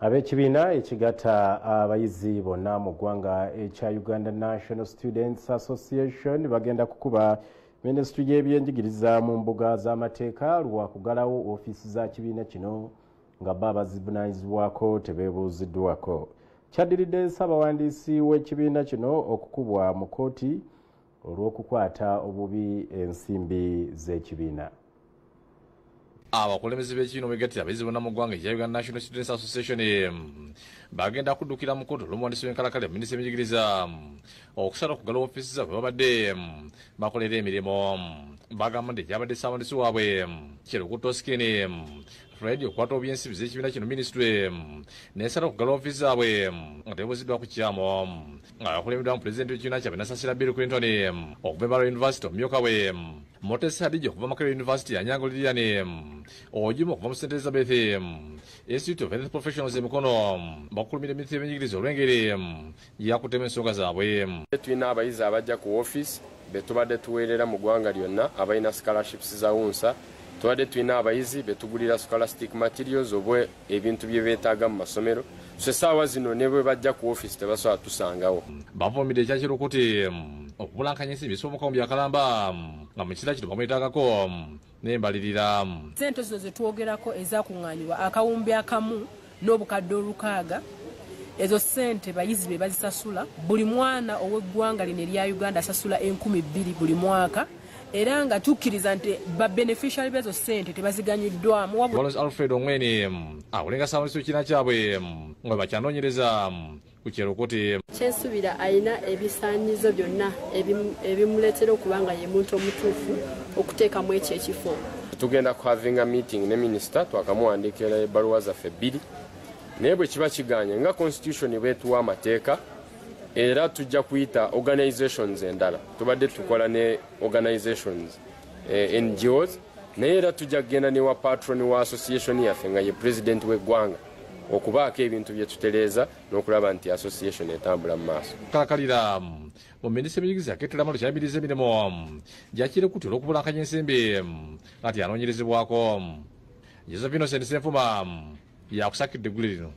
Ab'ekibiina ekigatta abayizi bonna mu ggwanga ekya Uganda National Students Association bagenda kukuba Ministry y'ebyenjigiriza mu mbuga z'amateeka lwa kugalawo ofiisi za kibiina kino nga bo abazivunaanyizibwako tebeebuuziddwako. Kyaddiridde Ssaabawandiisi w'ekibiina kino okukubwa mu kkooti olw'okukwata obubi ensimbi z'ekibiina. Abakulembeze b'ekibiina obegattira abayizi bonna mu ggwanga ekya Uganda National Students Association bagenda kuddukira mu kkooti olw'omuwandiisi w'enkalakkalira minisitule y'ebyenjigiriza okusala okugalawo ofiisi zaabwe babadde bakolera emirimu. Bagamba nti ekyabadde Ssaabawandiisi waabwe Kyerukuto Skin Fred okukwata obyensimbi z'ekibiina kino minisitule n'esala okugalawo ofiisi zaabwe nga tebuuziddwa ku kyamu. Abakulembeddwamu pulezidenti w'ekibiina kyabwe Nasasira Bill Clinton okuva Mbarara University omumyuka we Motesi Hadija okuva Makerere University Anyango Lilian Ojimu okuva mu St. Elizabeth Institute of Health Professionals emikono bakulumira minisitule y'ebyenjigiriza olw'engeri yakutema ensonga zaabwe. Tulina abayizi abajja ku ofiisi be tubadde tuweerera mu ggwanga lyonna abalina scholarships za UNSA. Tubadde tulina abayizi be tugulira scholastic materials oba ebintu bye beetaaga mu masomero. So essaawa zino ne bwe bajja ku ofiisi tebasobola tusangawo. Bavumirira ekya Kirukuti okubulankanya ensimbi ezisoboka mu byakalamba nga mu kiseera kino bamwetaagako n'embalirira. Ssente zino ze twogerako ezaakuŋŋaanyibwa akawumbi akamu n'obukadde 600 ezo ssente bayizi be bazisasula. Buli mwana ow'eggwanga lino erya Uganda asasula 2,000 buli mwaka era nga tukkiriza nti babeneficiary b'ezo ssente tebaziganyiddwamu. Wallace Alfred Ongweni awolenga Ssaabawandiisi w'ekibiina kyabwe nga bakyanoonyereza ku Kyerukuti. Kyensuubira alina ebisaanyizo byonna ebimuleetera okuba nga ye muntu omutuufu okuteekamu ekyo ekifo. Tugenda ku having a meeting ne minisita twakamuwandiikira ebbaluwa zaffe 2 naye bwe kiba kiganye nga constitution bwetuwa amateeka era tujja kuyita organizations endala. Tubadde tukola ne organizations NGOs naye era tujja kugenda ne wa patron wa association yaffe nga ye president w'eggwanga okubaako ebintu bye tutereeza n'okulaba nti association etambula mu maaso. Kalakkalira mu minisitule y'ebyenjigiriza yaketteramu lukyayimiriza emirimu gya Kirukuti olw'okubulankanya ensimbi nga teyanoonyerezebwako. Josephine Senfuma yakusakidde eggulu lino.